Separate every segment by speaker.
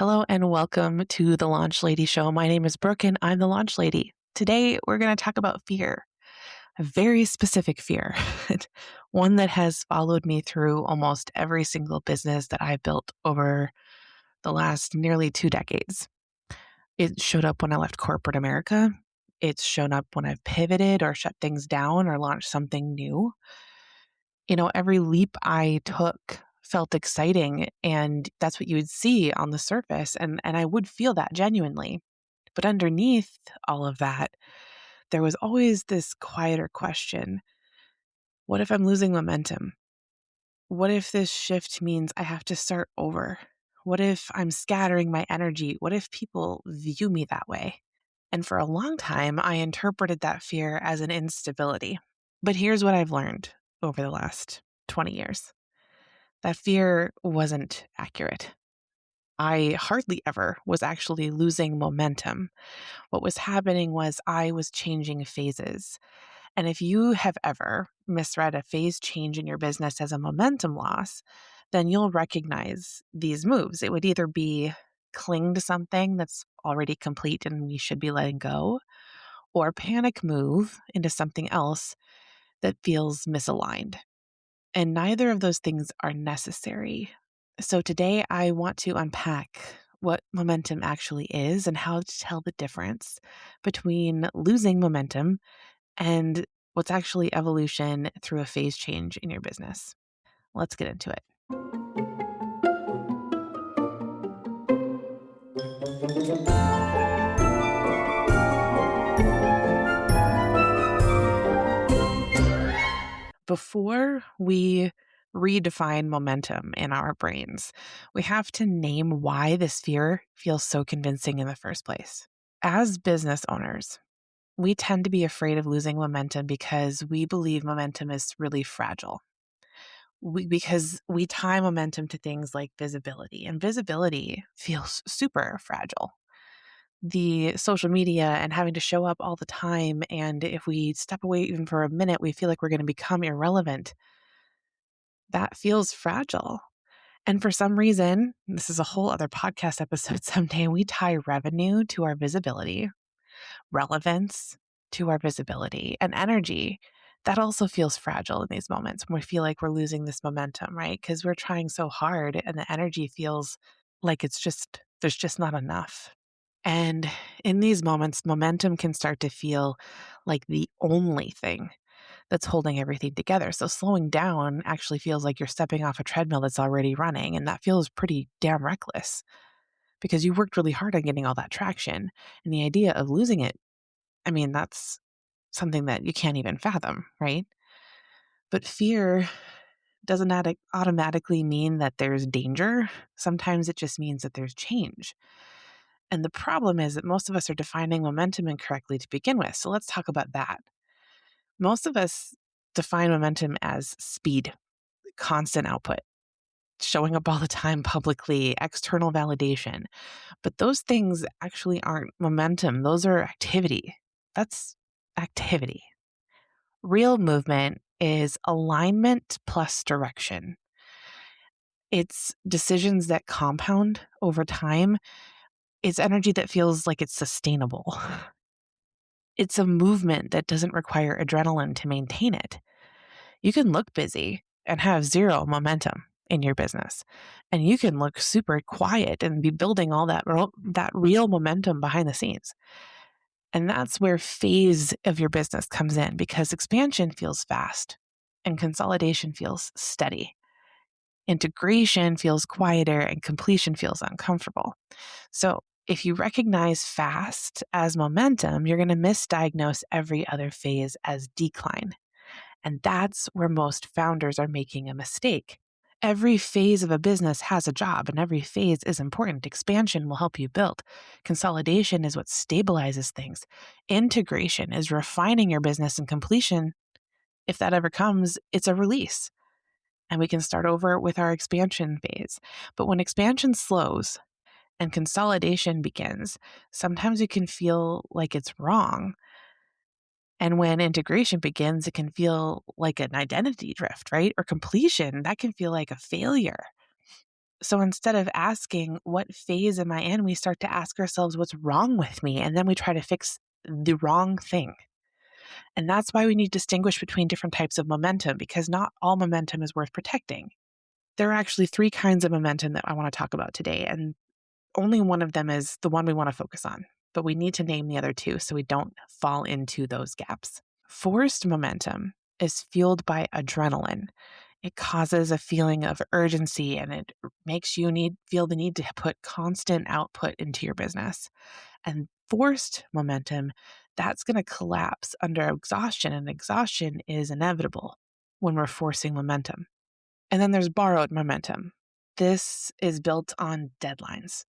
Speaker 1: Hello and welcome to the Launch Lady Show. My name is Brooke and I'm the Launch Lady. Today we're going to talk about fear, a very specific fear, one that has followed me through almost every single business that I've built over the last nearly 2 decades. It showed up when I left corporate America. It's shown up when I've pivoted or shut things down or launched something new. Every leap I took felt exciting, and that's what you would see on the surface, and I would feel that genuinely. But underneath all of that, there was always this quieter question. What if I'm losing momentum? What if this shift means I have to start over? What if I'm scattering my energy? What if people view me that way? And for a long time, I interpreted that fear as an instability. But here's what I've learned over the last 20 years. That fear wasn't accurate. I hardly ever was actually losing momentum. What was happening was I was changing phases. And if you have ever misread a phase change in your business as a momentum loss, then you'll recognize these moves. It would either be cling to something that's already complete and we should be letting go, or panic move into something else that feels misaligned. And neither of those things are necessary. So today I want to unpack what momentum actually is and how to tell the difference between losing momentum and what's actually evolution through a phase change in your business. Let's get into it. Before we redefine momentum in our brains, we have to name why this fear feels so convincing in the first place. As business owners, we tend to be afraid of losing momentum because we believe momentum is really fragile. Because we tie momentum to things like visibility, and visibility feels super fragile. The social media and having to show up all the time, and if we step away even for a minute, we feel like we're going to become irrelevant. That feels fragile. And for some reason, this is a whole other podcast episode someday, we tie revenue to our visibility, relevance to our visibility, and energy. That also feels fragile in these moments when we feel like we're losing this momentum, right? Because we're trying so hard and the energy feels like there's just not enough. And in these moments, momentum can start to feel like the only thing that's holding everything together. So slowing down actually feels like you're stepping off a treadmill that's already running. And that feels pretty damn reckless because you worked really hard on getting all that traction. And the idea of losing it, that's something that you can't even fathom, right? But fear doesn't automatically mean that there's danger. Sometimes it just means that there's change. And the problem is that most of us are defining momentum incorrectly to begin with. So let's talk about that. Most of us define momentum as speed, constant output, showing up all the time publicly, external validation. But those things actually aren't momentum. Those are activity. That's activity. Real movement is alignment plus direction. It's decisions that compound over time. It's energy that feels like it's sustainable. It's a movement that doesn't require adrenaline to maintain it. You can look busy and have zero momentum in your business. And you can look super quiet and be building all that real momentum behind the scenes. And that's where phase of your business comes in, because expansion feels fast and consolidation feels steady. Integration feels quieter and completion feels uncomfortable. So if you recognize fast as momentum, you're going to misdiagnose every other phase as decline. And that's where most founders are making a mistake. Every phase of a business has a job, and every phase is important. Expansion will help you build. Consolidation is what stabilizes things. Integration is refining your business, and completion, if that ever comes, it's a release. And we can start over with our expansion phase. But when expansion slows and consolidation begins, sometimes it can feel like it's wrong. And when integration begins, it can feel like an identity drift, right? Or completion, that can feel like a failure. So instead of asking, what phase am I in? We start to ask ourselves, what's wrong with me? And then we try to fix the wrong thing. And that's why we need to distinguish between different types of momentum, because not all momentum is worth protecting. There are actually three kinds of momentum that I want to talk about today. And only one of them is the one we want to focus on. But we need to name the other two so we don't fall into those gaps. Forced momentum is fueled by adrenaline. It causes a feeling of urgency and it makes you feel the need to put constant output into your business. And forced momentum, that's going to collapse under exhaustion, and exhaustion is inevitable when we're forcing momentum. And then there's borrowed momentum. This is built on deadlines,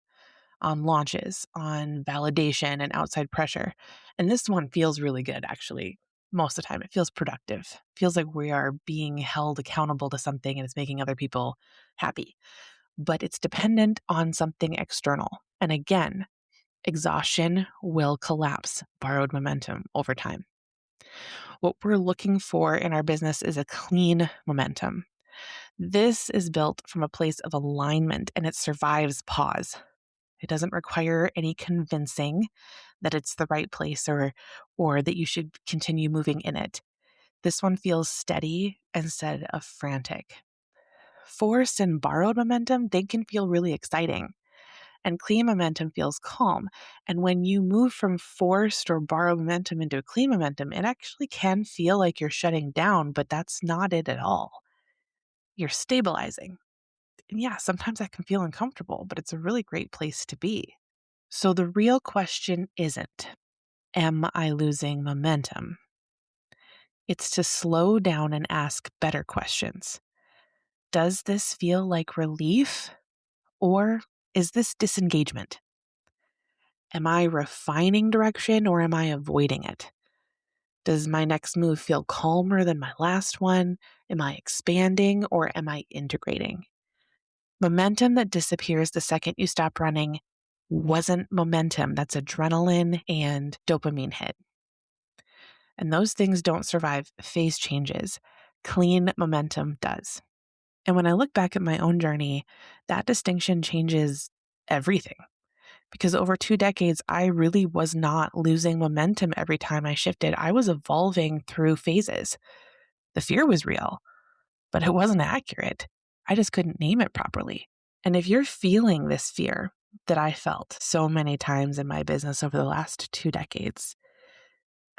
Speaker 1: on launches, on validation and outside pressure. And this one feels really good, actually. Most of the time, it feels productive. Feels like we are being held accountable to something and it's making other people happy. But it's dependent on something external. And again, exhaustion will collapse borrowed momentum over time. What we're looking for in our business is a clean momentum. This is built from a place of alignment and it survives pause. It doesn't require any convincing that it's the right place or that you should continue moving in it. This one feels steady instead of frantic. Forced and borrowed momentum, they can feel really exciting. And clean momentum feels calm. And when you move from forced or borrowed momentum into a clean momentum, it actually can feel like you're shutting down, but that's not it at all. You're stabilizing. And yeah, sometimes that can feel uncomfortable, but it's a really great place to be. So the real question isn't, am I losing momentum? It's to slow down and ask better questions. Does this feel like relief or is this disengagement? Am I refining direction or am I avoiding it? Does my next move feel calmer than my last one? Am I expanding or am I integrating? Momentum that disappears the second you stop running wasn't momentum. That's adrenaline and dopamine hit. And those things don't survive phase changes. Clean momentum does. And when I look back at my own journey, that distinction changes everything. Because over 2 decades, I really was not losing momentum every time I shifted. I was evolving through phases. The fear was real, but it wasn't accurate. I just couldn't name it properly. And if you're feeling this fear that I felt so many times in my business over the last 2 decades,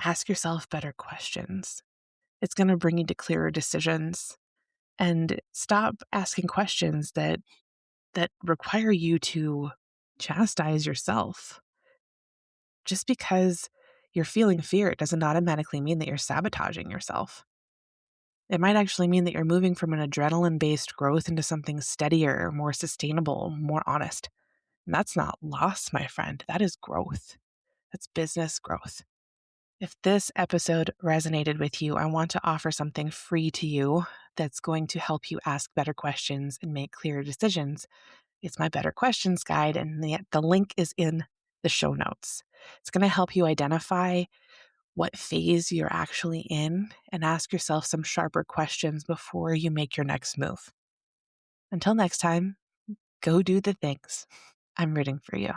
Speaker 1: ask yourself better questions. It's going to bring you to clearer decisions, and stop asking questions that require you to chastise yourself. Just because you're feeling fear, it doesn't automatically mean that you're sabotaging yourself. It might actually mean that you're moving from an adrenaline-based growth into something steadier, more sustainable, more honest. And that's not loss, my friend. That is growth. That's business growth. If this episode resonated with you, I want to offer something free to you that's going to help you ask better questions and make clearer decisions. It's my Better Questions Guide, and the link is in the show notes. It's going to help you identify what phase you're actually in and ask yourself some sharper questions before you make your next move. Until next time, go do the things. I'm rooting for you.